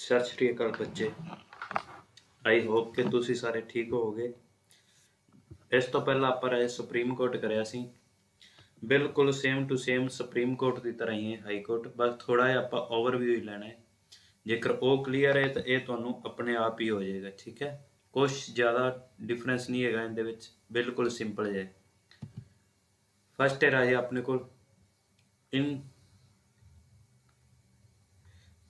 ਸਤਿ ਸ਼੍ਰੀ ਅਕਾਲ ਬੱਚੇ। I hope ਕਿ ਤੁਸੀਂ ਸਾਰੇ ਠੀਕ ਹੋਵੋਗੇ। ਇਸ ਤੋਂ ਪਹਿਲਾਂ ਆਪਾਂ ਰਾਏ ਸੁਪਰੀਮ ਕੋਰਟ ਕਰਿਆ ਸੀ, ਬਿਲਕੁਲ same to same supreme court ਦੀ ਤਰ੍ਹਾਂ ਹੀ ਹੈ ਹਾਈ ਕੋਰਟ, ਬਸ ਥੋੜਾ ਜਿਹਾ ਆਪਾਂ ਓਵਰਵਿਊ ਹੀ ਲੈਣਾ ਹੈ। ਜੇਕਰ ਉਹ ਕਲੀਅਰ ਹੈ ਤਾਂ ਇਹ ਤੁਹਾਨੂੰ ਆਪਣੇ ਆਪ ਹੀ ਹੋ ਜਾਏਗਾ। ਠੀਕ ਹੈ, ਕੁਛ ਜ਼ਿਆਦਾ ਡਿਫਰੈਂਸ ਨਹੀਂ ਹੈਗਾ ਇਹਦੇ ਵਿੱਚ, ਬਿਲਕੁਲ ਸਿੰਪਲ ਜਿਹਾ। ਫਸਟ ਹੈ ਰਾਜੇ ਆਪਣੇ ਕੋਲ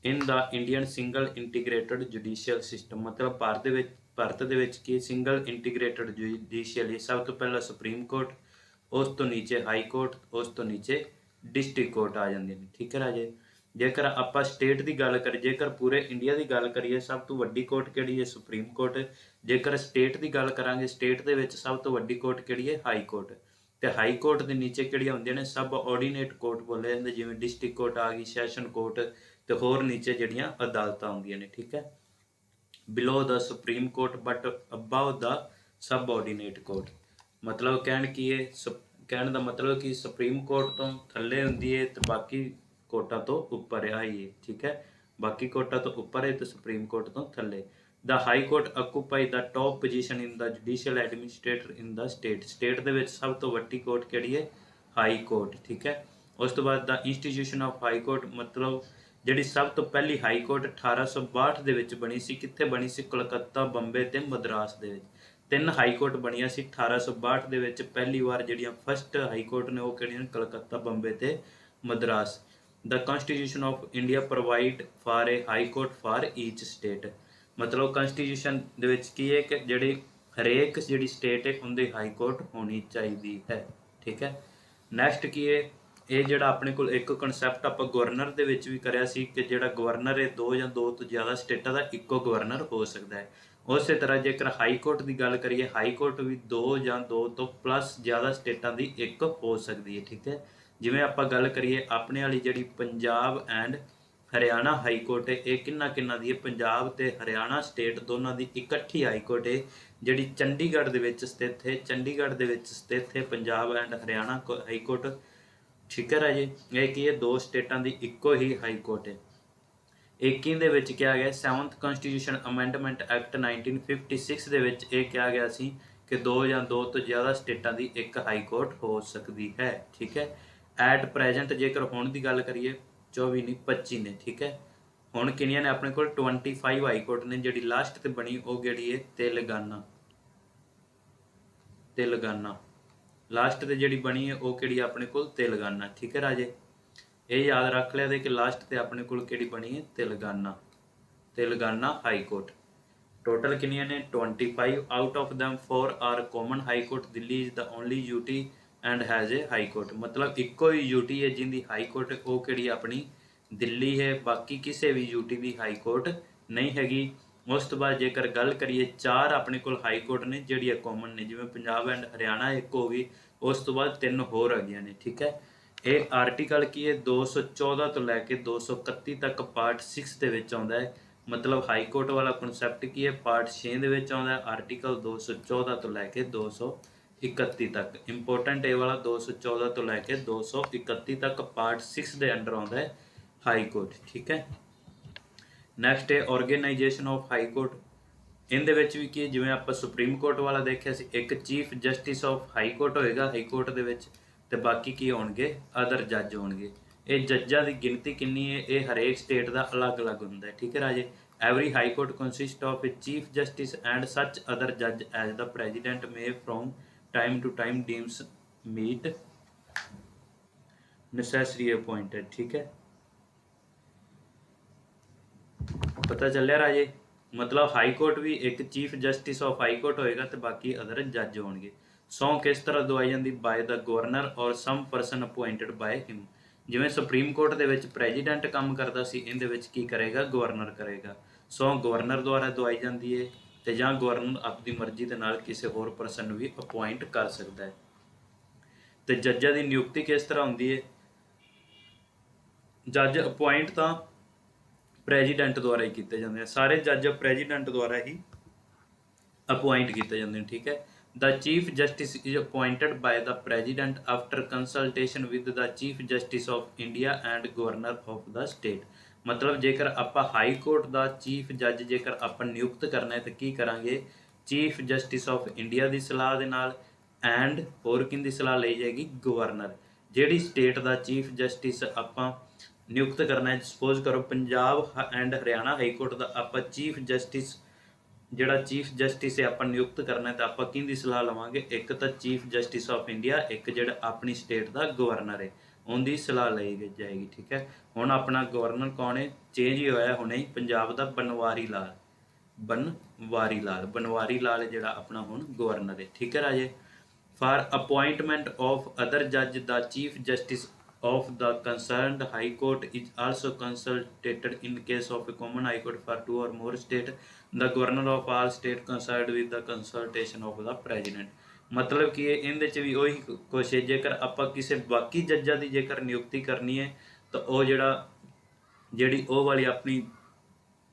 in the Indian single integrated judicial system. ਮਤਲਬ ਭਾਰਤ ਦੇ ਵਿੱਚ ਕੀ ਸਿੰਗਲ ਇੰਟੀਗ੍ਰੇਟਡ ਜੁਡੀਸ਼ੀਅਲ, ਸਭ ਤੋਂ ਪਹਿਲਾਂ ਸੁਪਰੀਮ ਕੋਰਟ, ਉਸ ਤੋਂ ਨੀਚੇ ਹਾਈ ਕੋਰਟ, ਉਸ ਤੋਂ ਨੀਚੇ ਡਿਸਟ੍ਰਿਕਟ ਕੋਰਟ ਆ ਜਾਂਦੇ ਨੇ। ਠੀਕ ਹੈ ਰਾਜੇ। ਜੇਕਰ ਆਪਾਂ ਸਟੇਟ ਦੀ ਗੱਲ ਕਰੀਏ, ਜੇਕਰ ਪੂਰੇ ਇੰਡੀਆ ਦੀ ਗੱਲ ਕਰੀਏ, ਸਭ ਤੋਂ ਵੱਡੀ ਕੋਰਟ ਕਿਹੜੀ ਹੈ? Supreme court. ਜੇਕਰ ਸਟੇਟ ਦੀ ਗੱਲ ਕਰਾਂਗੇ, ਸਟੇਟ ਦੇ ਵਿੱਚ ਸਭ ਤੋਂ ਵੱਡੀ ਕੋਰਟ ਕਿਹੜੀ ਹੈ? High court. ਤੇ ਹਾਈ ਕੋਰਟ ਦੇ ਨੀਚੇ ਕਿਹੜੀਆਂ ਹੁੰਦੀਆਂ ਨੇ? ਸਬ ਆਰਡੀਨੇਟ ਕੋਰਟ ਬੋਲੇ ਜਾਂਦੇ, ਜਿਵੇਂ ਡਿਸਟ੍ਰਿਕਟ ਕੋਰਟ ਆ ਗਈ, ਸੈਸ਼ਨ ਕੋਰਟ, ਤੇ ਹੋਰ ਨੀਚੇ ਜਿਹੜੀਆਂ ਅਦਾਲਤਾਂ ਹੁੰਦੀਆਂ ਨੇ। ਠੀਕ ਹੈ, below the supreme court but above the subordinate court. ਮਤਲਬ ਕਹਿਣ ਦਾ ਮਤਲਬ ਕਿ ਸੁਪਰੀਮ ਕੋਰਟ ਤੋਂ ਥੱਲੇ ਹੁੰਦੀ ਹੈ ਤੇ ਬਾਕੀ ਕੋਰਟਾਂ ਤੋਂ ਉੱਪਰ ਆਈ ਹੈ। ਠੀਕ ਹੈ, ਬਾਕੀ ਕੋਰਟਾਂ ਤੋਂ ਉੱਪਰ ਹੈ ਤੇ ਸੁਪਰੀਮ ਕੋਰਟ ਤੋਂ ਥੱਲੇ। ਦਾ ਹਾਈ ਕੋਰਟ ਆਕੂਪਾਈ ਦਾ ਟੌਪ ਪੋਜੀਸ਼ਨ ਇਨ ਦਾ ਜੁਡੀਸ਼ੀਅਲ ਐਡਮਿਨਿਸਟ੍ਰੇਟਰ ਇਨ ਦਾ ਸਟੇਟ। ਸਟੇਟ ਦੇ ਵਿੱਚ ਸਭ ਤੋਂ ਵੱਡੀ ਕੋਰਟ ਕਿਹੜੀ ਹੈ? High court. ਠੀਕ ਹੈ, ਉਸ ਤੋਂ ਬਾਅਦ ਦਾ ਇੰਸਟੀਟਿਊਸ਼ਨ ਆਫ ਹਾਈ ਕੋਰਟ, ਮਤਲਬ ਜਿਹੜੀ ਸਭ ਤੋਂ ਪਹਿਲੀ ਹਾਈ ਕੋਰਟ 1862 ਦੇ ਵਿੱਚ ਬਣੀ ਸੀ। ਕਿੱਥੇ ਬਣੀ ਸੀ? ਕਲਕੱਤਾ, ਬੰਬੇ ਤੇ ਮਦਰਾਸ ਦੇ ਵਿੱਚ। ਤਿੰਨ ਹਾਈ ਕੋਰਟ ਬਣੀਆਂ ਸੀ 1862 ਦੇ ਵਿੱਚ। ਪਹਿਲੀ ਵਾਰ ਜਿਹੜੀਆਂ ਫਸਟ ਹਾਈ ਕੋਰਟ ਨੇ ਉਹ ਕਿਹੜੀਆਂ ਨੇ? ਕਲਕੱਤਾ, ਬੰਬੇ ਤੇ Madras. The constitution of India provide for a high court for each state. ਮਤਲਬ ਕਨਸਟੀਟਿਊਸ਼ਨ ਦੇ ਵਿੱਚ ਕੀ ਹੈ ਕਿ ਹਰੇਕ ਜਿਹੜੀ ਸਟੇਟ ਹੈ ਉਹਦੀ ਹਾਈ ਕੋਰਟ ਹੋਣੀ ਚਾਹੀਦੀ ਹੈ। ਠੀਕ ਹੈ, ਨੈਕਸਟ ਕੀ ਹੈ? ਇਹ ਜਿਹੜਾ ਆਪਣੇ ਕੋਲ ਇੱਕ ਕਨਸੈਪਟ ਆਪਾਂ ਗਵਰਨਰ ਦੇ ਵਿੱਚ ਵੀ ਕਰਿਆ ਸੀ ਕਿ ਜਿਹੜਾ ਗਵਰਨਰ ਹੈ ਦੋ ਜਾਂ ਦੋ ਤੋਂ ਜ਼ਿਆਦਾ ਸਟੇਟਾਂ ਦਾ ਇੱਕੋ ਗਵਰਨਰ ਹੋ ਸਕਦਾ ਹੈ। ਉਸੇ ਤਰ੍ਹਾਂ ਜੇਕਰ ਹਾਈ ਕੋਰਟ ਦੀ ਗੱਲ ਕਰੀਏ, ਹਾਈ ਕੋਰਟ ਵੀ ਦੋ ਜਾਂ ਦੋ ਤੋਂ ਪਲੱਸ ਜ਼ਿਆਦਾ ਸਟੇਟਾਂ ਦੀ ਇੱਕ ਹੋ ਸਕਦੀ ਹੈ। ਠੀਕ ਹੈ, ਜਿਵੇਂ ਆਪਾਂ ਗੱਲ ਕਰੀਏ ਆਪਣੇ ਵਾਲੀ ਜਿਹੜੀ Punjab and Haryana high court ਹੈ, ਇਹ ਕਿੰਨਾ ਦੀ ਹੈ? ਪੰਜਾਬ ਤੇ ਹਰਿਆਣਾ ਸਟੇਟ ਦੋਨਾਂ ਦੀ ਇਕੱਠੀ ਹਾਈ ਕੋਰਟ ਹੈ, ਜਿਹੜੀ ਚੰਡੀਗੜ੍ਹ ਦੇ ਵਿੱਚ ਸਥਿਤ ਹੈ। ਚੰਡੀਗੜ੍ਹ ਦੇ ਵਿੱਚ ਸਥਿਤ ਹੈ Punjab and Haryana high court. ਠੀਕ ਹੈ ਰਾਜੇ, ਇਹ ਕੀ ਹੈ? ਦੋ ਸਟੇਟਾਂ ਦੀ ਇੱਕੋ ਹੀ ਹਾਈ ਕੋਰਟ ਹੈ। 21 ਦੇ ਵਿੱਚ ਕਿਹਾ ਗਿਆ 7th ਕੰਸਟੀਟਿਊਸ਼ਨ ਅਮੈਂਡਮੈਂਟ ਐਕਟ 1956 ਦੇ ਵਿੱਚ ਇਹ ਕਿਹਾ ਗਿਆ ਸੀ ਕਿ ਦੋ ਜਾਂ ਦੋ ਤੋਂ ਜ਼ਿਆਦਾ ਸਟੇਟਾਂ ਦੀ ਇੱਕ ਹਾਈ ਕੋਰਟ ਹੋ ਸਕਦੀ ਹੈ। ਠੀਕ ਹੈ, ਐਟ ਪ੍ਰੈਜੈਂਟ ਜੇਕਰ ਹੁਣ ਦੀ ਗੱਲ ਕਰੀਏ 24 ਨਹੀਂ 25 ਨੇ। ਠੀਕ ਹੈ, ਹੁਣ ਕਿੰਨੀਆਂ ਨੇ ਆਪਣੇ ਕੋਲ? 25 ਹਾਈ ਕੋਰਟ ਨੇ। ਜਿਹੜੀ ਲਾਸਟ ਤੇ ਬਣੀ ਉਹ ਕਿਹੜੀ ਹੈ? ਤੇਲੰਗਾਨਾ ਲਾਸਟ ਤੇ ਜਿਹੜੀ ਬਣੀ ਹੈ ਉਹ ਕਿਹੜੀ ਆਪਣੇ ਕੋਲ? ਤੇਲੰਗਾਨਾ। ਠੀਕ ਹੈ ਰਾਜੇ, ਇਹ ਯਾਦ ਰੱਖ ਲਿਆ ਦੇ ਕਿ ਲਾਸਟ ਤੇ ਆਪਣੇ ਕੋਲ ਕਿਹੜੀ ਬਣੀ ਹੈ? Telangana high court. ਟੋਟਲ ਕਿੰਨੀਆਂ ਨੇ? 25। Out of them 4 are common high court. Delhi is the only UT and has a high court. ਮਤਲਬ ਇੱਕੋ ਹੀ ਯੂਟੀ ਹੈ ਜਿਹਦੀ ਹਾਈ ਕੋਰਟ ਉਹ ਕਿਹੜੀ ਆਪਣੀ? ਦਿੱਲੀ ਹੈ। ਬਾਕੀ ਕਿਸੇ ਵੀ ਯੂਟੀ ਦੀ ਹਾਈ ਕੋਰਟ ਨਹੀਂ ਹੈਗੀ। ਉਸ ਤੋਂ ਬਾਅਦ ਜੇਕਰ ਗੱਲ ਕਰੀਏ 4 ਆਪਣੇ ਕੋਲ ਹਾਈ ਕੋਰਟ ਨੇ ਜਿਹੜੀਆਂ ਕਾਮਨ ਨੇ, ਜਿਵੇਂ ਪੰਜਾਬ ਐਂਡ ਹਰਿਆਣਾ ਇੱਕ ਹੋ ਗਈ, ਉਸ ਤੋਂ ਬਾਅਦ 3 ਹੋਰ ਆ ਗਈਆਂ ਨੇ। ਠੀਕ ਹੈ, ਇਹ ਆਰਟੀਕਲ ਕੀ ਹੈ? 214 ਤੋਂ ਲੈ ਕੇ 231 ਤੱਕ ਪਾਰਟ 6 ਦੇ ਵਿੱਚ ਆਉਂਦਾ ਹੈ। ਮਤਲਬ ਹਾਈ ਕੋਰਟ ਵਾਲਾ ਕਨਸੈਪਟ ਕੀ ਹੈ? ਪਾਰਟ 6 ਦੇ ਵਿੱਚ ਆਉਂਦਾ ਹੈ। ਆਰਟੀਕਲ 214 ਤੋਂ ਲੈ ਕੇ 231 ਤੱਕ ਇੰਪੋਰਟੈਂਟ ਇਹ ਵਾਲਾ 214 ਤੋਂ ਲੈ ਕੇ 231 ਤੱਕ ਪਾਰਟ 6 ਦੇ ਅੰਡਰ ਆਉਂਦਾ ਹੈ ਹਾਈ ਕੋਰਟ। ਠੀਕ ਹੈ, ਨੈਕਸਟ ਹੈ ਆਰਗੇਨਾਈਜੇਸ਼ਨ ਆਫ ਹਾਈ ਕੋਰਟ। ਇਹਦੇ ਵਿੱਚ ਵੀ ਕੀ, ਜਿਵੇਂ ਆਪਾਂ ਸੁਪਰੀਮ ਕੋਰਟ ਵਾਲਾ ਦੇਖਿਆ ਸੀ, ਇੱਕ chief justice of high court ਹੋਏਗਾ ਹਾਈ ਕੋਰਟ ਦੇ ਵਿੱਚ, ਤੇ ਬਾਕੀ ਕੀ ਹੋਣਗੇ? ਅਦਰ ਜੱਜ ਹੋਣਗੇ। ਇਹ ਜੱਜਾਂ ਦੀ ਗਿਣਤੀ ਕਿੰਨੀ ਹੈ? ਇਹ ਹਰੇਕ ਸਟੇਟ ਦਾ ਅਲੱਗ-ਅਲੱਗ ਹੁੰਦਾ ਹੈ। ਠੀਕ ਹੈ ਰਾਜੇ, every high court consist of a chief justice and such other ਜੱਜ as the president may from time to time deems meet necessary appointed. ਠੀਕ ਹੈ, ਪਤਾ ਚੱਲਿਆ ਰਾਜੇ। ਮਤਲਬ ਹਾਈ ਕੋਰਟ ਵੀ ਇੱਕ chief justice of high court ਹੋਏਗਾ ਤੇ ਬਾਕੀ ਅਦਰ ਜੱਜ ਹੋਣਗੇ। ਸਹੁੰ ਕਿਸ ਤਰ੍ਹਾਂ ਦਵਾਈ ਜਾਂਦੀ? ਬਾਏ ਦਾ ਗਵਰਨਰ ਔਰ ਸਮ ਪਰਸਨ ਅਪੁਆਇੰਟਡ ਬਾਏ ਹਿਮ। ਜਿਵੇਂ ਸੁਪਰੀਮ ਕੋਰਟ ਦੇ ਵਿੱਚ ਪ੍ਰੈਜ਼ੀਡੈਂਟ ਕੰਮ ਕਰਦਾ ਸੀ, ਇਹਦੇ ਵਿੱਚ ਕੀ ਕਰੇਗਾ? ਗਵਰਨਰ ਕਰੇਗਾ। ਸਹੁੰ ਗਵਰਨਰ ਦੁਆਰਾ ਦਵਾਈ ਜਾਂਦੀ ਹੈ ਤੇ ਜਾਂ ਗਵਰਨਰ ਆਪਣੀ ਮਰਜ਼ੀ ਦੇ ਨਾਲ ਕਿਸੇ ਹੋਰ ਪਰਸਨ ਨੂੰ ਵੀ ਅਪੁਆਇੰਟ ਕਰ ਸਕਦਾ ਹੈ। ਤੇ ਜੱਜਾਂ ਦੀ ਨਿਯੁਕਤੀ ਕਿਸ ਤਰ੍ਹਾਂ ਹੁੰਦੀ ਹੈ? ਜੱਜ ਅਪੁਆਇੰਟ ਤਾਂ ਪ੍ਰੈਜ਼ੀਡੈਂਟ ਦੁਆਰਾ ਹੀ ਕੀਤੇ ਜਾਂਦੇ ਆ। ਸਾਰੇ ਜੱਜ ਪ੍ਰੈਜ਼ੀਡੈਂਟ ਦੁਆਰਾ ਹੀ ਅਪੁਆਇੰਟ ਕੀਤੇ ਜਾਂਦੇ ਨੇ। ਠੀਕ ਹੈ, the chief justice is appointed by the president after consultation with the chief justice of India and governor of the state। मतलब जेकर ਆਪਾਂ ਹਾਈ ਕੋਰਟ ਦਾ ਚੀਫ ਜੱਜ ਜੇਕਰ ਆਪਾਂ ਨਿਯੁਕਤ ਕਰਨਾ ਹੈ ਤਾਂ ਕੀ ਕਰਾਂਗੇ, ਚੀਫ ਜਸਟਿਸ ਆਫ ਇੰਡੀਆ ਦੀ ਸਲਾਹ ਦੇ ਨਾਲ ਐਂਡ ਹੋਰ ਕਿਹਦੀ ਸਲਾਹ ਲਈ ਜਾਏਗੀ, ਗਵਰਨਰ। ਜਿਹੜੀ ਸਟੇਟ ਦਾ ਚੀਫ ਜਸਟਿਸ ਆਪਾਂ ਨਿਯੁਕਤ ਕਰਨਾ ਹੈ, ਸਪੋਜ਼ ਕਰੋ Punjab and Haryana high court ਦਾ ਆਪਾਂ ਚੀਫ ਜਸਟਿਸ ਜਿਹੜਾ ਚੀਫ ਜਸਟਿਸ ਹੈ ਆਪਾਂ ਨਿਯੁਕਤ ਕਰਨਾ ਹੈ ਤਾਂ ਆਪਾਂ ਕਿਹਦੀ ਸਲਾਹ ਲਵਾਂਗੇ, ਇੱਕ ਤਾਂ ਚੀਫ ਜਸਟਿਸ ਆਫ ਇੰਡੀਆ, ਇੱਕ ਜਿਹੜਾ ਆਪਣੀ ਸਟੇਟ ਦਾ ਗਵਰਨਰ ਹੈ ਉਹਦੀ ਸਲਾਹ ਲਈ ਜਾਏਗੀ। ਠੀਕ ਹੈ, ਹੁਣ ਆਪਣਾ ਗਵਰਨਰ ਕੌਣ ਹੈ, ਚੇਂਜ ਹੀ ਹੋਇਆ ਹੁਣੇ ਹੀ, ਪੰਜਾਬ ਦਾ ਬਨਵਾਰੀ ਲਾਲ, ਬਨਵਾਰੀ ਲਾਲ ਜਿਹੜਾ ਆਪਣਾ ਹੁਣ ਗਵਰਨਰ ਹੈ। ਠੀਕ ਹੈ ਰਾਜੇ। ਫਾਰ ਅਪੋਇੰਟਮੈਂਟ ਆਫ ਅਦਰ ਜੱਜ the chief justice of the concerned high court is also consulted in case of a common high court for two or more state, the governor of all state concerned with the consultation of the president। मतलब कि ਇਹਦੇ ਚ ਵੀ ਉਹੀ ਕੁਛ ਹੈ, ਜੇਕਰ ਆਪਾਂ ਕਿਸੇ ਬਾਕੀ ਜੱਜਾਂ ਦੀ ਜੇਕਰ ਨਿਯੁਕਤੀ ਕਰਨੀ ਹੈ ਤਾਂ ਉਹ ਜਿਹੜੀ ਉਹ ਵਾਲੀ ਆਪਣੀ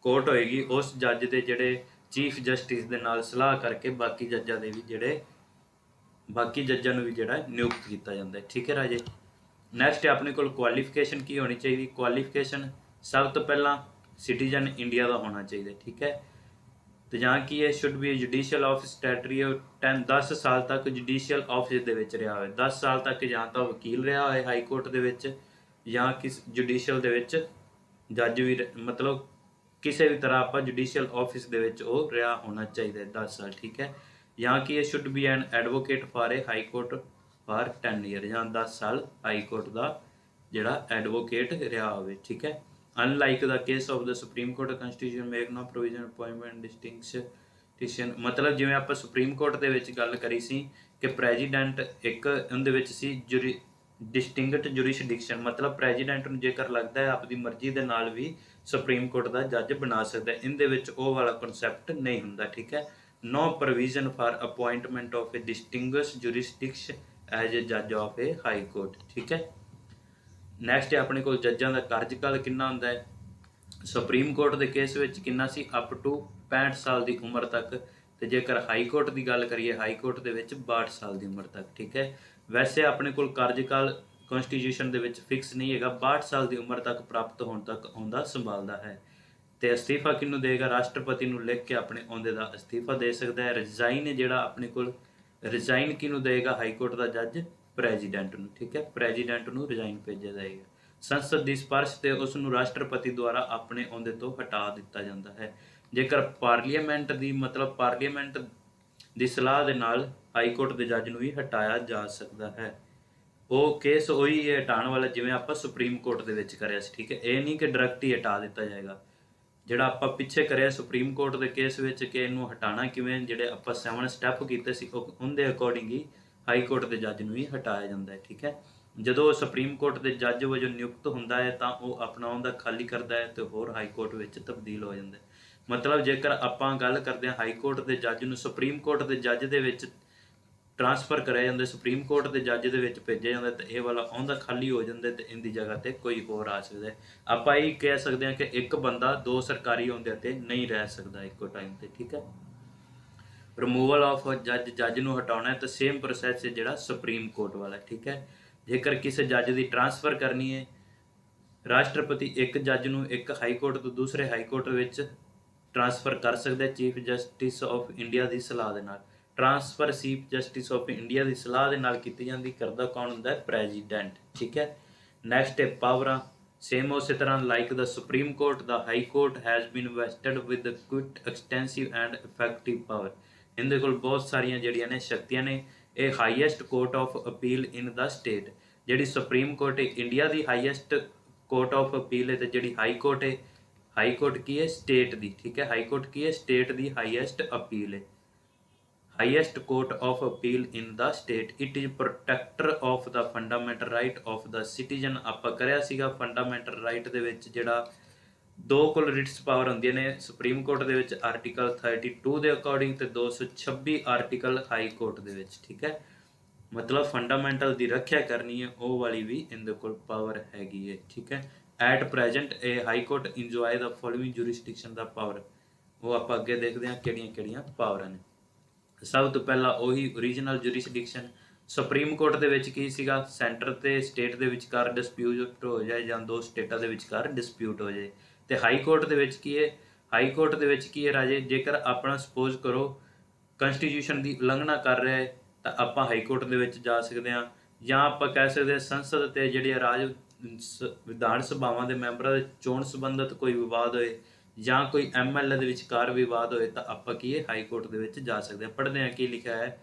ਕੋਰਟ ਹੋਏਗੀ ਉਸ ਜੱਜ ਦੇ ਜਿਹੜੇ ਚੀਫ ਜਸਟਿਸ ਦੇ ਨਾਲ ਸਲਾਹ ਕਰਕੇ ਬਾਕੀ ਜੱਜਾਂ ਦੇ ਵੀ ਬਾਕੀ ਜੱਜਾਂ ਨੂੰ ਵੀ ਜਿਹੜਾ ਨਿਯੁਕਤ ਕੀਤਾ ਜਾਂਦਾ ਹੈ। ਠੀਕ ਹੈ ਰਾਜੇ। ਨੈਕਸਟ ਆਪਣੇ ਕੋਲ ਕੁਆਲੀਫਿਕੇਸ਼ਨ ਕੀ ਹੋਣੀ ਚਾਹੀਦੀ, ਕੁਆਲੀਫਿਕੇਸ਼ਨ ਸਭ ਤੋਂ ਪਹਿਲਾਂ ਸਿਟੀਜ਼ਨ ਇੰਡੀਆ ਦਾ ਹੋਣਾ ਚਾਹੀਦਾ। ਠੀਕ ਹੈ, ਤੇ ਜਾਂ ਕੀ ਹੈ, ਸ਼ੁੱਡ ਬੀ ਜੁਡੀਸ਼ੀਅਲ ਆਫਿਸ ਟੈਟਰੀ 10 ਸਾਲ ਤੱਕ ਜੁਡੀਸ਼ੀਅਲ ਆਫਿਸ ਦੇ ਵਿੱਚ ਰਿਹਾ ਹੋਵੇ, 10 ਸਾਲ ਤੱਕ ਜਾਂ ਤਾਂ ਵਕੀਲ ਰਿਹਾ ਹੋਏ ਹਾਈ ਕੋਰਟ ਦੇ ਵਿੱਚ ਜਾਂ ਕਿਸ ਜੁਡੀਸ਼ੀਅਲ ਦੇ ਵਿੱਚ ਜੱਜ ਵੀ, ਮਤਲਬ ਕਿਸੇ ਵੀ ਤਰ੍ਹਾਂ ਆਪਾਂ ਜੁਡੀਸ਼ੀਅਲ ਆਫਿਸ ਦੇ ਵਿੱਚ ਉਹ ਰਿਹਾ ਹੋਣਾ ਚਾਹੀਦਾ 10 ਸਾਲ। ਠੀਕ ਹੈ, ਜਾਂ ਕੀ ਹੈ, should B N advocate for a high court for 10 year, ਜਾਂ 10 ਸਾਲ ਹਾਈ ਕੋਰਟ ਦਾ ਜਿਹੜਾ ਐਡਵੋਕੇਟ ਰਿਹਾ ਹੋਵੇ। ਠੀਕ ਹੈ, unlike the case of the supreme court constitution make no provision appointment distinction, ਮਤਲਬ ਜਿਵੇਂ ਆਪਾਂ ਸੁਪਰੀਮ ਕੋਰਟ ਦੇ ਵਿੱਚ ਗੱਲ ਕਰੀ ਸੀ ਕਿ ਪ੍ਰੈਜ਼ੀਡੈਂਟ ਇੱਕ ਉਹਦੇ ਵਿੱਚ ਸੀ ਡਿਸਟਿੰਗਟ ਜੁਰਿਸਡਿਕਸ਼ਨ, ਮਤਲਬ ਪ੍ਰੈਜ਼ੀਡੈਂਟ ਨੂੰ ਜੇਕਰ ਲੱਗਦਾ ਹੈ ਆਪਣੀ ਮਰਜ਼ੀ ਦੇ ਨਾਲ ਵੀ ਸੁਪਰੀਮ ਕੋਰਟ ਦਾ ਜੱਜ ਬਣਾ ਸਕਦਾ, ਇਹਦੇ ਵਿੱਚ ਉਹ ਵਾਲਾ ਕਨਸੈਪਟ ਨਹੀਂ ਹੁੰਦਾ। ਠੀਕ ਹੈ, no provision for appointment of a distinguished jurisdiction as a judge of a high court। ਠੀਕ ਹੈ, ਨੈਕਸਟ ਆਪਣੇ ਕੋਲ ਜੱਜਾਂ ਦਾ ਕਾਰਜਕਾਲ ਕਿੰਨਾ ਹੁੰਦਾ ਹੈ, ਸੁਪਰੀਮ ਕੋਰਟ ਦੇ ਕੇਸ ਵਿੱਚ ਕਿੰਨਾ ਸੀ, ਅਪ ਟੂ 65 ਸਾਲ ਦੀ ਉਮਰ ਤੱਕ, ਤੇ ਜੇਕਰ ਹਾਈ ਕੋਰਟ ਦੀ ਗੱਲ ਕਰੀਏ ਹਾਈ ਕੋਰਟ ਦੇ ਵਿੱਚ 62 ਸਾਲ ਦੀ ਉਮਰ ਤੱਕ। ਠੀਕ ਹੈ, ਵੈਸੇ ਆਪਣੇ ਕੋਲ ਕਾਰਜਕਾਲ ਕਨਸਟੀਟਿਊਸ਼ਨ ਦੇ ਵਿੱਚ ਫਿਕਸ ਨਹੀਂ ਹੈਗਾ, 62 ਸਾਲ ਦੀ ਉਮਰ ਤੱਕ ਪ੍ਰਾਪਤ ਹੋਣ ਤੱਕ ਆਉਂਦਾ ਸੰਭਾਲਦਾ ਹੈ। ਤੇ ਅਸਤੀਫਾ ਕਿਹਨੂੰ ਦੇਗਾ, ਰਾਸ਼ਟਰਪਤੀ ਨੂੰ ਲਿਖ ਕੇ ਆਪਣੇ ਅਹੁਦੇ ਦਾ ਅਸਤੀਫਾ ਦੇ ਸਕਦਾ ਹੈ। ਰਿਜ਼ਾਈਨ ਹੈ ਜਿਹੜਾ ਆਪਣੇ ਕੋਲ, ਰਿਜ਼ਾਈਨ ਕਿਹਨੂੰ ਦੇਗਾ ਹਾਈ ਕੋਰਟ ਦਾ ਜੱਜ, ਪ੍ਰੈਜ਼ੀਡੈਂਟ ਨੂੰ। ਠੀਕ ਹੈ, ਪ੍ਰੈਜ਼ੀਡੈਂਟ ਨੂੰ ਰਿਜ਼ਾਈਨ ਭੇਜਿਆ ਜਾਏਗਾ। ਸੰਸਦ ਦੀ ਸਿਫਾਰਿਸ਼ ਤੇ ਉਸ ਨੂੰ ਰਾਸ਼ਟਰਪਤੀ ਦੁਆਰਾ ਆਪਣੇ ਅਹੁਦੇ ਤੋਂ ਹਟਾ ਦਿੱਤਾ ਜਾਂਦਾ ਹੈ। ਜੇਕਰ ਪਾਰਲੀਮੈਂਟ ਦੀ, ਮਤਲਬ ਪਾਰਲੀਮੈਂਟ ਦੀ ਸਲਾਹ ਦੇ ਨਾਲ ਹਾਈ ਕੋਰਟ ਦੇ ਜੱਜ ਨੂੰ ਵੀ ਹਟਾਇਆ ਜਾ ਸਕਦਾ ਹੈ। ਉਹ ਕੇਸ ਉਹੀ ਹੈ ਹਟਾਉਣ ਵਾਲਾ ਜਿਵੇਂ ਆਪਾਂ ਸੁਪਰੀਮ ਕੋਰਟ ਦੇ ਵਿੱਚ ਕਰਿਆ ਸੀ। ਠੀਕ ਹੈ, ਇਹ ਨਹੀਂ ਕਿ ਡਾਇਰੈਕਟ ਹੀ ਹਟਾ ਦਿੱਤਾ ਜਾਏਗਾ। ਜਿਹੜਾ ਆਪਾਂ ਪਿੱਛੇ ਕਰਿਆ ਸੁਪਰੀਮ ਕੋਰਟ ਦੇ ਕੇਸ ਵਿੱਚ ਕਿ ਇਹਨੂੰ ਹਟਾਉਣਾ ਕਿਵੇਂ, ਜਿਹੜੇ ਆਪਾਂ 7 ਸਟੈਪ ਕੀਤੇ ਸੀ ਉਹਦੇ ਅਕੋਰਡਿੰਗ ਹੀ ਹਾਈ ਕੋਰਟ ਦੇ ਜੱਜ ਨੂੰ ਵੀ ਹਟਾਇਆ ਜਾਂਦਾ ਹੈ। ਠੀਕ ਹੈ, ਜਦੋਂ ਸੁਪਰੀਮ ਕੋਰਟ ਦੇ ਜੱਜ ਵਜੋਂ ਨਿਯੁਕਤ ਹੁੰਦਾ ਹੈ ਤਾਂ ਉਹ ਆਪਣਾ ਅਹੁਦਾ ਖਾਲੀ ਕਰਦਾ ਹੈ ਤੇ ਹੋਰ ਹਾਈ ਕੋਰਟ ਵਿੱਚ ਤਬਦੀਲ ਹੋ ਜਾਂਦਾ ਹੈ। ਮਤਲਬ ਜੇਕਰ ਆਪਾਂ ਗੱਲ ਕਰਦੇ ਹਾਂ ਹਾਈ ਕੋਰਟ ਦੇ ਜੱਜ ਨੂੰ ਸੁਪਰੀਮ ਕੋਰਟ ਦੇ ਜੱਜ ਦੇ ਵਿੱਚ ਟ੍ਰਾਂਸਫਰ ਕਰਿਆ ਜਾਂਦਾ, ਸੁਪਰੀਮ ਕੋਰਟ ਦੇ ਜੱਜ ਦੇ ਵਿੱਚ ਭੇਜਿਆ ਜਾਂਦਾ ਤੇ ਇਹ ਵਾਲਾ ਅਹੁਦਾ ਖਾਲੀ ਹੋ ਜਾਂਦਾ ਤੇ ਇਹਦੀ ਜਗ੍ਹਾ ਤੇ ਕੋਈ ਹੋਰ ਆ ਸਕਦਾ। ਆਪਾਂ ਇਹ ਕਹਿ ਸਕਦੇ ਹਾਂ ਕਿ ਇੱਕ ਬੰਦਾ 2 ਸਰਕਾਰੀ ਅਹੁਦਿਆਂ ਤੇ ਨਹੀਂ ਰਹਿ ਸਕਦਾ ਇੱਕੋ ਟਾਈਮ ਤੇ। ਠੀਕ ਹੈ, ਰਿਮੂਵਲ ਆਫ ਜੱਜ ਨੂੰ ਹਟਾਉਣਾ ਤਾਂ ਸੇਮ ਪ੍ਰੋਸੈਸ ਹੈ ਜਿਹੜਾ ਸੁਪਰੀਮ ਕੋਰਟ ਵਾਲਾ। ਠੀਕ ਹੈ, ਜੇਕਰ ਕਿਸੇ ਜੱਜ ਦੀ ਟ੍ਰਾਂਸਫਰ ਕਰਨੀ ਹੈ, ਰਾਸ਼ਟਰਪਤੀ ਇੱਕ ਜੱਜ ਨੂੰ ਇੱਕ ਹਾਈ ਕੋਰਟ ਤੋਂ ਦੂਸਰੇ ਹਾਈ ਕੋਰਟ ਵਿੱਚ ਟ੍ਰਾਂਸਫਰ ਕਰ ਸਕਦਾ ਚੀਫ ਜਸਟਿਸ ਆਫ ਇੰਡੀਆ ਦੀ ਸਲਾਹ ਦੇ ਨਾਲ। Transfer chief justice of India ਦੀ ਸਲਾਹ ਦੇ ਨਾਲ ਕੀਤੀ ਜਾਂਦੀ, ਕਰਦਾ ਕੌਣ ਹੁੰਦਾ ਹੈ, ਪ੍ਰੈਜ਼ੀਡੈਂਟ। ਠੀਕ ਹੈ, ਨੈਕਸਟ ਹੈ ਪਾਵਰਾਂ, ਸੇਮ ਉਸੇ ਤਰ੍ਹਾਂ like the supreme court the high court has been vested with quit extensive and effective power. ਇਹਦੇ ਕੋਲ ਬਹੁਤ ਸਾਰੀਆਂ ਜਿਹੜੀਆਂ ਨੇ ਸ਼ਕਤੀਆਂ ਨੇ। ਇਹ highest court of appeal in the state, ਜਿਹੜੀ ਸੁਪਰੀਮ ਕੋਰਟ ਹੈ India the highest court of appeal ਹੈ, ਤੇ ਜਿਹੜੀ ਹਾਈ ਕੋਰਟ ਹੈ, ਹਾਈ ਕੋਰਟ ਕੀ ਹੈ, ਸਟੇਟ ਦੀ। ਠੀਕ ਹੈ, ਹਾਈ ਕੋਰਟ ਕੀ ਹੈ, ਸਟੇਟ ਦੀ ਹਾਈਐਸਟ ਅਪੀਲ ਹੈ, highest court of appeal in the state. It is protector of the fundamental right of the citizen. ਆਪਾਂ ਕਰਿਆ ਸੀਗਾ ਫੰਡਾਮੈਂਟਲ ਰਾਈਟ ਦੇ ਵਿੱਚ ਜਿਹੜਾ 2 ਕੁਲ ਰਿਟਸ ਪਾਵਰ ਹੁੰਦੀਆਂ ਨੇ ਸੁਪਰੀਮ ਕੋਰਟ ਦੇ ਵਿੱਚ ਆਰਟੀਕਲ 32 ਦੇ ਅਕੋਰਡਿੰਗ ਤੇ 226 ਆਰਟੀਕਲ ਹਾਈ ਕੋਰਟ ਦੇ ਵਿੱਚ। ਠੀਕ ਹੈ, ਮਤਲਬ ਫੰਡਾਮੈਂਟਲ ਦੀ ਰੱਖਿਆ ਕਰਨੀ ਹੈ ਉਹ ਵਾਲੀ ਵੀ ਇਹਦੇ ਕੋਲ ਪਾਵਰ ਹੈਗੀ ਹੈ। ਠੀਕ ਹੈ, ਐਟ ਪ੍ਰੈਜ਼ੈਂਟ ਇਹ high court enjoy the following jurisdiction the power. ਉਹ ਆਪਾਂ ਅੱਗੇ ਦੇਖਦੇ ਹਾਂ ਕਿਹੜੀਆਂ ਕਿਹੜੀਆਂ ਪਾਵਰਾਂ ਨੇ। ਸਭ ਤੋਂ ਪਹਿਲਾਂ ਉਹੀ ਓਰੀਜਨਲ ਜੁਰਿਸਡਿਕਸ਼ਨ, ਸੁਪਰੀਮ ਕੋਰਟ ਦੇ ਵਿੱਚ ਕੀ ਸੀਗਾ, ਸੈਂਟਰ ਤੇ ਸਟੇਟ ਦੇ ਵਿਚਕਾਰ ਡਿਸਪਿਊਟ ਹੋ ਜਾਏ ਜਾਂ ਦੋ ਸਟੇਟਾਂ ਦੇ ਵਿਚਕਾਰ ਡਿਸਪਿਊਟ ਹੋ ਜਾਏ। ਤੇ ਹਾਈ ਕੋਰਟ ਦੇ ਵਿੱਚ ਕੀ ਹੈ, ਹਾਈ ਕੋਰਟ ਦੇ ਵਿੱਚ ਕੀ ਹੈ ਰਾਜੇ, ਜੇਕਰ ਆਪਣਾ ਸਪੋਜ਼ ਕਰੋ ਕੰਸਟੀਟਿਊਸ਼ਨ ਦੀ ਉਲੰਘਣਾ ਕਰ ਰਿਹਾ ਹੈ ਤਾਂ ਆਪਾਂ ਹਾਈ ਕੋਰਟ ਦੇ ਵਿੱਚ ਜਾ ਸਕਦੇ ਹਾਂ, ਜਾਂ ਆਪਾਂ ਕਹਿ ਸਕਦੇ ਹਾਂ ਸੰਸਦ ਤੇ ਜਿਹੜੀ ਰਾਜ ਵਿਧਾਨ ਸਭਾਵਾਂ ਦੇ ਮੈਂਬਰਾਂ ਦੇ ਚੋਣ ਸੰਬੰਧਤ ਕੋਈ ਵਿਵਾਦ ਹੋਏ ਜਾਂ ਕੋਈ ਐਮਐਲਏ ਦੇ ਵਿਚਕਾਰ ਵਿਵਾਦ ਹੋਏ ਤਾਂ ਆਪਾਂ ਕੀ ਹੈ ਹਾਈ ਕੋਰਟ ਦੇ ਵਿੱਚ ਜਾ ਸਕਦੇ ਹਾਂ। ਪੜ੍ਹਦੇ ਹਾਂ ਕੀ ਲਿਖਿਆ ਹੈ,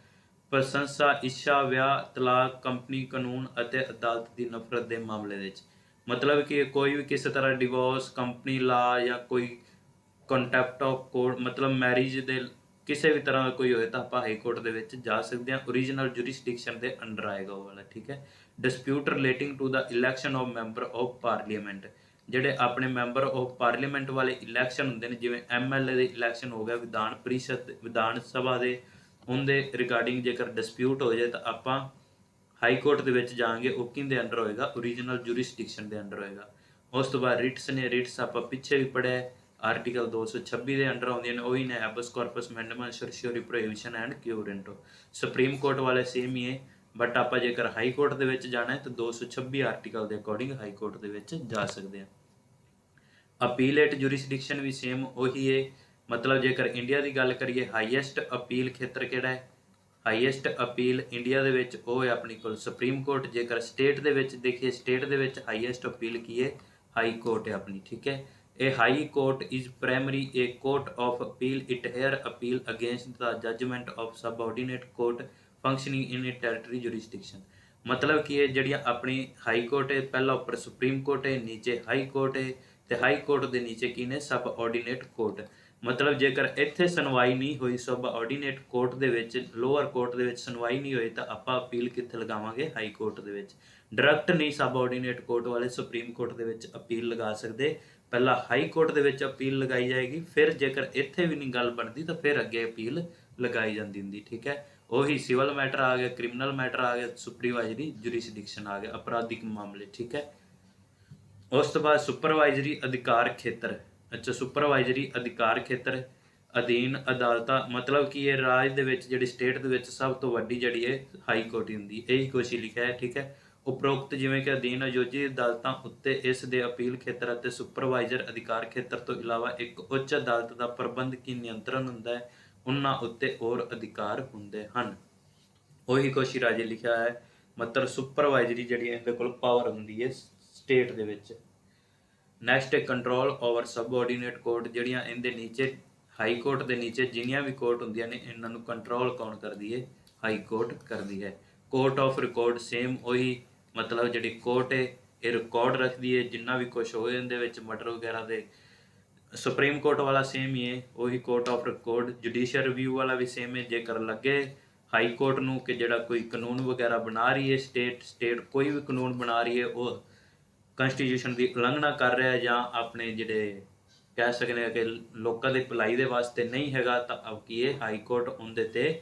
ਪ੍ਰਸ਼ੰਸਾ, ਇੱਛਾ, ਵਿਆਹ, ਤਲਾਕ, ਕੰਪਨੀ ਕਾਨੂੰਨ ਅਤੇ ਅਦਾਲਤ ਦੀ ਨਫ਼ਰਤ ਦੇ ਮਾਮਲੇ ਵਿੱਚ। ਮਤਲਬ ਕਿ ਕੋਈ ਵੀ ਕਿਸੇ ਤਰ੍ਹਾਂ ਡਿਵੋਰਸ, ਕੰਪਨੀ ਲਾ ਜਾਂ ਕੋਈ ਕੰਟੈਂਪਟ ਆਫ ਕੋਰਟ ਮਤਲਬ ਮੈਰਿਜ ਦੇ ਕਿਸੇ ਵੀ ਤਰ੍ਹਾਂ ਦਾ ਕੋਈ ਹੋਏ ਤਾਂ ਆਪਾਂ ਹਾਈ ਕੋਰਟ ਦੇ ਵਿੱਚ ਜਾ ਸਕਦੇ ਹਾਂ, ਓਰੀਜਨਲ ਜੁਰਿਸਡਿਕਸ਼ਨ ਦੇ ਅੰਡਰ ਆਏਗਾ ਉਹ ਵਾਲਾ, ਠੀਕ ਹੈ। Dispute relating to the election of member of parliament, ਜਿਹੜੇ ਆਪਣੇ ਮੈਂਬਰ ਆਫ ਪਾਰਲੀਮੈਂਟ ਵਾਲੇ ਇਲੈਕਸ਼ਨ ਹੁੰਦੇ ਨੇ, ਜਿਵੇਂ ਐਮਐਲਏ ਦੇ ਇਲੈਕਸ਼ਨ ਹੋ ਗਿਆ, ਵਿਧਾਨ ਪਰਿਸ਼ਦ ਵਿਧਾਨ ਸਭਾ ਦੇ, ਉਹਦੇ ਰਿਗਾਰਡਿੰਗ ਜੇਕਰ ਡਿਸਪਿਊਟ ਹੋ ਜਾਏ ਤਾਂ ਆਪਾਂ ਹਾਈ ਕੋਰਟ ਦੇ ਵਿੱਚ ਜਾਵਾਂਗੇ, ਉਹ ਕਿਹਦੇ ਅੰਡਰ ਹੋਏਗਾ, ਓਰੀਜਨਲ ਜੁਰਿਸਡਿਕਸ਼ਨ ਦੇ ਅੰਡਰ ਹੋਏਗਾ। ਉਸ ਤੋਂ ਬਾਅਦ ਰਿਟਸ ਨੇ, ਰਿਟਸ ਆਪਾਂ ਪਿੱਛੇ ਵੀ ਪੜ੍ਹਿਆ, ਆਰਟੀਕਲ 226 ਦੇ ਅੰਡਰ ਆਉਂਦੀਆਂ ਨੇ, ਉਹੀ ਨੇ ਹੈਬਸ ਕਾਰਪਸ, ਮੈਂਡੇਮਨ, ਸਰਸ਼ਿਓਰੀ, ਪ੍ਰੋਹਿਬਿਸ਼ਨ ਐਂਡ ਕਿਊਰੈਂਟੋ। ਸੁਪਰੀਮ ਕੋਰਟ ਵਾਲੇ ਸੇਮ ਹੀ ਹੈ, ਬਟ ਆਪਾਂ ਜੇਕਰ ਹਾਈ ਕੋਰਟ ਦੇ ਵਿੱਚ ਜਾਣਾ ਹੈ ਤਾਂ 226 ਆਰਟੀਕਲ ਦੇ ਅਕੋਰਡਿੰਗ ਹਾਈ ਕੋਰਟ ਦੇ ਵਿੱਚ ਜਾ ਸਕਦੇ ਹਾਂ। ਅਪੀਲੇਟ ਜੁਰਿਸਡਿਕਸ਼ਨ ਵੀ ਸੇਮ ਉਹੀ ਹੈ, ਮਤਲਬ ਜੇਕਰ ਇੰਡੀਆ ਦੀ ਗੱਲ ਕਰੀਏ ਹਾਈਐਸਟ ਅਪੀਲ ਖੇਤਰ ਕਿਹੜਾ ਹੈ, ਹਾਈਐਸਟ ਅਪੀਲ ਇੰਡੀਆ ਦੇ ਵਿੱਚ ਉਹ ਹੈ ਆਪਣੀ ਕੋਲ ਸੁਪਰੀਮ ਕੋਰਟ। ਜੇਕਰ ਸਟੇਟ ਦੇ ਵਿੱਚ ਦੇਖੀਏ, ਸਟੇਟ ਦੇ ਵਿੱਚ ਹਾਈਐਸਟ ਅਪੀਲ ਕੀ ਹੈ, ਹਾਈ ਕੋਰਟ ਹੈ ਆਪਣੀ, ਠੀਕ ਹੈ। A high court is primarily a court of appeal. It hear appeal against the judgment of subordinate court functioning in a territory jurisdiction. ਮਤਲਬ ਕਿ ਇਹ ਜਿਹੜੀਆਂ ਆਪਣੀ ਹਾਈ ਕੋਰਟ ਹੈ, ਪਹਿਲਾਂ ਉੱਪਰ ਸੁਪਰੀਮ ਕੋਰਟ ਹੈ, ਨੀਚੇ ਹਾਈ ਕੋਰਟ ਹੈ, ਤੇ ਹਾਈ ਕੋਰਟ ਦੇ ਨੀਚੇ ਕੀ ਨੇ, ਸਬ ਆਰਡੀਨੇਟ ਕੋਰਟ। ਮਤਲਬ ਜੇਕਰ ਇੱਥੇ ਸੁਣਵਾਈ ਨਹੀਂ ਹੋਈ ਸਬ ਆਰਡੀਨੇਟ ਕੋਰਟ ਦੇ ਵਿੱਚ, ਲੋਅਰ ਕੋਰਟ ਦੇ ਵਿੱਚ ਸੁਣਵਾਈ ਨਹੀਂ ਹੋਈ ਤਾਂ ਆਪਾਂ ਅਪੀਲ ਕਿੱਥੇ ਲਗਾਵਾਂਗੇ, ਹਾਈ ਕੋਰਟ ਦੇ ਵਿੱਚ। ਡਾਇਰੈਕਟ ਨਹੀਂ ਸਬ ਆਰਡੀਨੇਟ ਕੋਰਟ ਵਾਲੇ ਸੁਪਰੀਮ ਕੋਰਟ ਦੇ ਵਿੱਚ ਅਪੀਲ ਲਗਾ ਸਕਦੇ, ਪਹਿਲਾਂ ਹਾਈ ਕੋਰਟ ਦੇ ਵਿੱਚ ਅਪੀਲ ਲਗਾਈ ਜਾਏਗੀ, ਫਿਰ ਜੇਕਰ ਇੱਥੇ ਵੀ ਨਹੀਂ ਗੱਲ ਬਣਦੀ ਤਾਂ ਫਿਰ ਅੱਗੇ ਅਪੀਲ ਲਗਾਈ ਜਾਂਦੀ ਹੁੰਦੀ, ਠੀਕ ਹੈ। ਉਹੀ ਸਿਵਲ ਮੈਟਰ ਆ ਗਿਆ, ਕ੍ਰਿਮੀਨਲ ਮੈਟਰ ਆ ਗਿਆ, ਸੁਪਰਵਾਈਜ਼ਰੀ ਜੁਰਿਸਡਿਕਸ਼ਨ ਆ ਗਿਆ, ਅਪਰਾਧਿਕ ਮਾਮਲੇ, ਠੀਕ ਹੈ। ਉਸ ਤੋਂ ਬਾਅਦ ਸੁਪਰਵਾਈਜ਼ਰੀ ਅਧਿਕਾਰ ਖੇਤਰ। ਅੱਛਾ, ਸੁਪਰਵਾਈਜ਼ਰੀ ਅਧਿਕਾਰ ਖੇਤਰ ਅਧੀਨ ਅਦਾਲਤਾਂ, ਮਤਲਬ ਕਿ ਇਹ ਰਾਜ ਦੇ ਵਿੱਚ ਜਿਹੜੀ ਸਟੇਟ ਦੇ ਵਿੱਚ ਸਭ ਤੋਂ ਵੱਡੀ ਜਿਹੜੀ ਹੈ ਹਾਈ ਕੋਰਟ ਹੀ ਹੁੰਦੀ, ਇਹੀ ਕੁਛ ਹੀ ਲਿਖਿਆ ਹੈ, ਠੀਕ ਹੈ। ਉਪਰੋਕਤ ਜਿਵੇਂ ਕਿ ਅਧੀਨ ਆਯੋਜਿਤ ਅਦਾਲਤਾਂ ਉੱਤੇ ਇਸ ਦੇ ਅਪੀਲ ਖੇਤਰ ਅਤੇ ਸੁਪਰਵਾਈਜ਼ਰ ਅਧਿਕਾਰ ਖੇਤਰ ਤੋਂ ਇਲਾਵਾ ਇੱਕ ਉੱਚ ਅਦਾਲਤ ਦਾ ਪ੍ਰਬੰਧਕੀ ਨਿਯੰਤਰਣ ਹੁੰਦਾ ਹੈ, ਉਹਨਾਂ ਉੱਤੇ ਹੋਰ ਅਧਿਕਾਰ ਹੁੰਦੇ ਹਨ। ਉਹੀ ਕੁਛ ਹੀ ਰਾਜੇ ਲਿਖਿਆ ਹੈ, ਮਤਲਬ ਸੁਪਰਵਾਈਜ਼ਰੀ ਜਿਹੜੀ ਇਹਦੇ ਕੋਲ ਪਾਵਰ ਹੁੰਦੀ ਹੈ ਸਟੇਟ ਦੇ ਵਿੱਚ। ਨੈਕਸਟ ਹੈ ਕੰਟਰੋਲ ਓਵਰ ਸਬਆਰਡੀਨੇਟ ਕੋਰਟ, ਜਿਹੜੀਆਂ ਇਹਦੇ ਨੀਚੇ ਹਾਈ ਕੋਰਟ ਦੇ ਨੀਚੇ ਜਿੰਨੀਆਂ ਵੀ ਕੋਰਟ ਹੁੰਦੀਆਂ ਨੇ ਇਹਨਾਂ ਨੂੰ ਕੰਟਰੋਲ ਕੌਣ ਕਰਦੀ ਹੈ, ਹਾਈ ਕੋਰਟ ਕਰਦੀ ਹੈ। ਕੋਰਟ ਆਫ ਰਿਕਾਰਡ ਸੇਮ ਉਹੀ, ਮਤਲਬ ਜਿਹੜੀ ਕੋਰਟ ਹੈ ਇਹ ਰਿਕਾਰਡ ਰੱਖਦੀ ਹੈ ਜਿੰਨਾ ਵੀ ਕੁਛ ਹੋਏ ਇਹਦੇ ਵਿੱਚ ਮਰਡਰ ਵਗੈਰਾ ਦੇ। ਸੁਪਰੀਮ ਕੋਰਟ ਵਾਲਾ ਸੇਮ ਹੀ ਹੈ, ਉਹੀ court of record. Judicial review ਵਾਲਾ ਵੀ ਸੇਮ ਹੈ, ਜੇਕਰ ਲੱਗੇ ਹਾਈ ਕੋਰਟ ਨੂੰ ਕਿ ਜਿਹੜਾ ਕੋਈ ਕਾਨੂੰਨ ਵਗੈਰਾ ਬਣਾ ਰਹੀ ਹੈ ਸਟੇਟ ਕੋਈ ਵੀ ਕਾਨੂੰਨ ਬਣਾ ਰਹੀ ਹੈ ਉਹ ਕੰਸਟੀਟਿਊਸ਼ਨ ਦੀ ਉਲੰਘਣਾ ਕਰ ਰਿਹਾ ਜਾਂ ਆਪਣੇ ਜਿਹੜੇ ਕਹਿ ਸਕਦੇ ਹਾਂ ਕਿ ਲੋਕਾਂ ਦੀ ਭਲਾਈ ਦੇ ਵਾਸਤੇ ਨਹੀਂ ਹੈਗਾ ਤਾਂ ਅਬ ਕੀ ਹੈ ਹਾਈ ਕੋਰਟ ਉਹਦੇ ਤੇ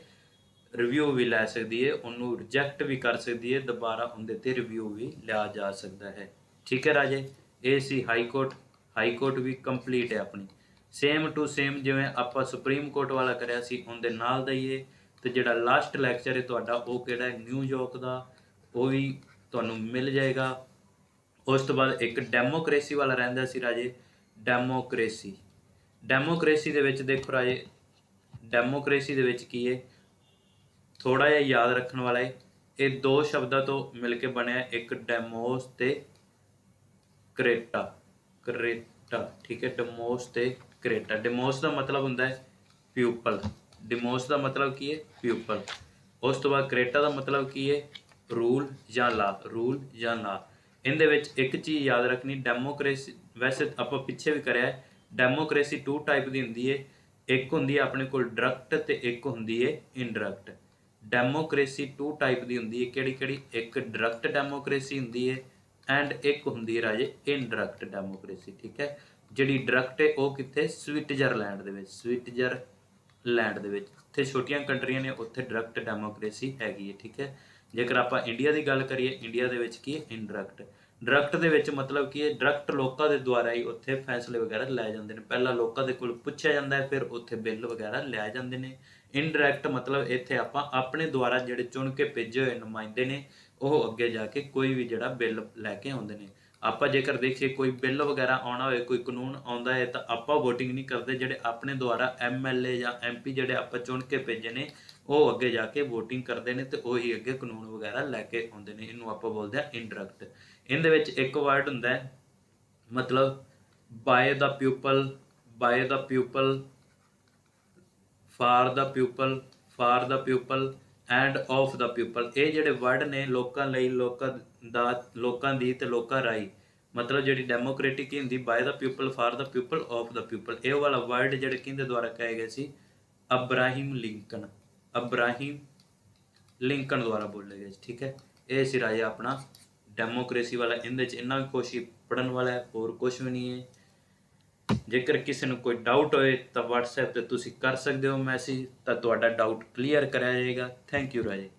ਰਿਵਿਊ ਵੀ ਲੈ ਸਕਦੀ ਹੈ, ਉਹਨੂੰ ਰਿਜੈਕਟ ਵੀ ਕਰ ਸਕਦੀ ਹੈ, ਦੁਬਾਰਾ ਉਹਦੇ ਤੇ ਰਿਵਿਊ ਵੀ ਲਿਆ ਜਾ ਸਕਦਾ ਹੈ, ਠੀਕ ਹੈ ਰਾਜੇ। ਇਹ ਸੀ ਹਾਈ ਕੋਰਟ। ਹਾਈ ਕੋਰਟ ਵੀ ਕੰਪਲੀਟ ਹੈ ਆਪਣੀ, ਸੇਮ ਟੂ ਸੇਮ ਜਿਵੇਂ ਆਪਾਂ ਸੁਪਰੀਮ ਕੋਰਟ ਵਾਲਾ ਕਰਿਆ ਸੀ ਉਹਦੇ ਨਾਲ ਦਾ ਹੀ ਹੈ। ਤੇ ਜਿਹੜਾ ਲਾਸਟ ਲੈਕਚਰ ਹੈ ਤੁਹਾਡਾ ਉਹ ਕਿਹੜਾ ਹੈ, ਨਿਊਯਾਰਕ ਦਾ, ਉਹ ਵੀ ਤੁਹਾਨੂੰ ਮਿਲ ਜਾਏਗਾ। ਉਸ ਤੋਂ ਬਾਅਦ ਇੱਕ ਡੈਮੋਕ੍ਰੇਸੀ ਵਾਲਾ ਰਹਿੰਦਾ ਸੀ ਰਾਜੇ, ਡੈਮੋਕ੍ਰੇਸੀ। ਡੈਮੋਕ੍ਰੇਸੀ ਦੇ ਵਿੱਚ ਦੇਖੋ ਰਾਜੇ, ਡੈਮੋਕ੍ਰੇਸੀ ਦੇ ਵਿੱਚ ਕੀ ਹੈ, ਥੋੜਾ ਜਿਹਾ ਯਾਦ ਰੱਖਣ ਵਾਲਾ ਹੈ, ਇਹ ਦੋ ਸ਼ਬਦਾਂ ਤੋਂ ਮਿਲ ਕੇ ਬਣਿਆ, ਇੱਕ ਡੈਮੋਸ ਤੇ ਕਰੇਟਾ, ਠੀਕ ਹੈ। ਡੈਮੋਸ ਤੇ ਕਰੇਟਾ। ਡੈਮੋਸ ਦਾ ਮਤਲਬ ਹੁੰਦਾ ਹੈ ਪਿਊਪਲ, ਡੈਮੋਸ ਦਾ ਮਤਲਬ ਕੀ ਹੈ, ਪਿਊਪਲ। ਉਸ ਤੋਂ ਬਾਅਦ ਕਰੇਟਾ ਦਾ ਮਤਲਬ ਕੀ ਹੈ, ਰੂਲ ਜਾਂ ਲਾ, ਰੂਲ ਜਾਂ ਲਾ। ਇਹਦੇ ਵਿੱਚ ਇੱਕ ਚੀਜ਼ ਯਾਦ ਰੱਖਣੀ, ਡੈਮੋਕ੍ਰੇਸੀ ਵੈਸੇ ਆਪਾਂ ਪਿੱਛੇ ਵੀ ਕਰਿਆ, ਡੈਮੋਕ੍ਰੇਸੀ 2 ਟਾਈਪ ਦੀ ਹੁੰਦੀ ਹੈ, ਇੱਕ ਹੁੰਦੀ ਹੈ ਆਪਣੇ ਕੋਲ ਡਾਇਰੈਕਟ ਤੇ ਇੱਕ ਹੁੰਦੀ ਹੈ ਇਨਡਾਇਰੈਕਟ। ਡੈਮੋਕ੍ਰੇਸੀ 2 ਟਾਈਪ ਦੀ ਹੁੰਦੀ ਹੈ, ਕਿਹੜੀ ਕਿਹੜੀ, ਇੱਕ ਡਾਇਰੈਕਟ ਡੈਮੋਕ੍ਰੇਸੀ ਹੁੰਦੀ ਹੈ ਐਂਡ ਇੱਕ ਹੁੰਦੀ ਹੈ ਰਾਜੇ ਇਨਡਾਇਰੈਕਟ ਡੈਮੋਕ੍ਰੇਸੀ, ਠੀਕ ਹੈ। ਜਿਹੜੀ ਡਾਇਰੈਕਟ ਹੈ ਉਹ ਕਿੱਥੇ, ਸਵਿਟਜ਼ਰਲੈਂਡ ਦੇ ਵਿੱਚ, ਸਵਿਟਜ਼ਰਲੈਂਡ ਦੇ ਵਿੱਚ, ਜਿੱਥੇ ਛੋਟੀਆਂ ਕੰਟਰੀਆਂ ਨੇ ਉੱਥੇ ਡਾਇਰੈਕਟ ਡੈਮੋਕ੍ਰੇਸੀ ਹੈਗੀ ਹੈ, ਠੀਕ ਹੈ। ਜੇਕਰ ਆਪਾਂ ਇੰਡੀਆ ਦੀ ਗੱਲ ਕਰੀਏ, ਇੰਡੀਆ ਦੇ ਵਿੱਚ ਕੀ ਹੈ, ਇਨਡਾਇਰੈਕਟ। ਡਾਇਰੈਕਟ ਦੇ ਵਿੱਚ ਮਤਲਬ ਕਿ ਇਹ ਡਾਇਰੈਕਟ ਲੋਕਾਂ ਦੇ ਦੁਆਰਾ ਹੀ ਉੱਥੇ ਫੈਸਲੇ ਵਗੈਰਾ ਲੈ ਜਾਂਦੇ ਨੇ, ਪਹਿਲਾਂ ਲੋਕਾਂ ਦੇ ਕੋਲ ਪੁੱਛਿਆ ਜਾਂਦਾ ਹੈ, ਫਿਰ ਉੱਥੇ ਬਿੱਲ ਵਗੈਰਾ ਲਿਆ ਜਾਂਦੇ ਨੇ। ਇਨਡਾਇਰੈਕਟ ਮਤਲਬ ਇੱਥੇ ਆਪਾਂ ਆਪਣੇ ਦੁਆਰਾ ਜਿਹੜੇ ਚੁਣ ਕੇ ਭੇਜੇ ਹੋਏ ਨੁਮਾਇੰਦੇ ਨੇ ਉਹ ਅੱਗੇ ਜਾ ਕੇ ਕੋਈ ਵੀ ਜਿਹੜਾ ਬਿੱਲ ਲੈ ਕੇ ਆਉਂਦੇ ਨੇ। ਆਪਾਂ ਜੇਕਰ ਦੇਖੀਏ ਕੋਈ ਬਿੱਲ ਵਗੈਰਾ ਆਉਣਾ ਹੋਏ, ਕੋਈ ਕਾਨੂੰਨ ਆਉਂਦਾ ਹੈ, ਤਾਂ ਆਪਾਂ ਵੋਟਿੰਗ ਨਹੀਂ ਕਰਦੇ, ਜਿਹੜੇ ਆਪਣੇ ਦੁਆਰਾ MLA ਜਾਂ MP ਜਿਹੜੇ ਆਪਾਂ ਚੁਣ ਕੇ ਭੇਜੇ ਨੇ ਉਹ ਅੱਗੇ ਜਾ ਕੇ ਵੋਟਿੰਗ ਕਰਦੇ ਨੇ ਤੇ ਉਹੀ ਅੱਗੇ ਕਾਨੂੰਨ ਵਗੈਰਾ ਲੈ ਕੇ ਆਉਂਦੇ ਨੇ। ਇਹਨੂੰ ਆਪਾਂ ਬੋਲਦੇ ਆ ਇਨਡਾਇਰੈਕਟ। ਇਹਦੇ ਵਿੱਚ ਇੱਕ ਵਰਡ ਹੁੰਦਾ ਹੈ ਮਤਲਬ by the people, by the people, for the people, for the people and of the people. ਇਹ ਜਿਹੜੇ ਵਰਡ ਨੇ ਲੋਕਾਂ ਲਈ, ਲੋਕਾਂ ਦੀ ਤੇ ਲੋਕਾਂ ਰਾਹੀਂ, ਮਤਲਬ ਜਿਹੜੀ ਡੈਮੋਕ੍ਰੇਟਿਕ ਹੁੰਦੀ by the people, for the people, of the people. ਇਹ ਵਾਲਾ ਵਰਡ ਜਿਹੜੇ ਕਿਹਦੇ ਦੁਆਰਾ ਕਹੇ ਗਏ ਸੀ? ਅਬਰਾਹਿਮ ਲਿੰਕਨ, ਅਬਰਾਹਿਮ ਲਿੰਕਨ ਦੁਆਰਾ ਬੋਲੇ ਗਏ ਸੀ। ਠੀਕ ਹੈ, ਇਹ ਸੀ ਰਾਜਾ ਆਪਣਾ ਡੈਮੋਕ੍ਰੇਸੀ ਵਾਲਾ। ਇਹਦੇ 'ਚ ਇੰਨਾ ਵੀ ਕੁਛ ਹੀ ਪੜ੍ਹਨ ਵਾਲਾ ਹੈ, ਹੋਰ ਕੁਛ ਵੀ ਨਹੀਂ ਹੈ। ਜੇਕਰ ਕਿਸੇ ਨੂੰ ਕੋਈ ਡਾਊਟ ਹੋਏ ਤਾਂ WhatsApp ਤੇ ਤੁਸੀਂ ਕਰ ਸਕਦੇ ਹੋ ਮੈਸੇਜ, ਤਾਂ ਤੁਹਾਡਾ ਡਾਊਟ ਕਲੀਅਰ ਕਰਾਇਆ ਜਾਏਗਾ। ਥੈਂਕ ਯੂ ਰਾਜੇ।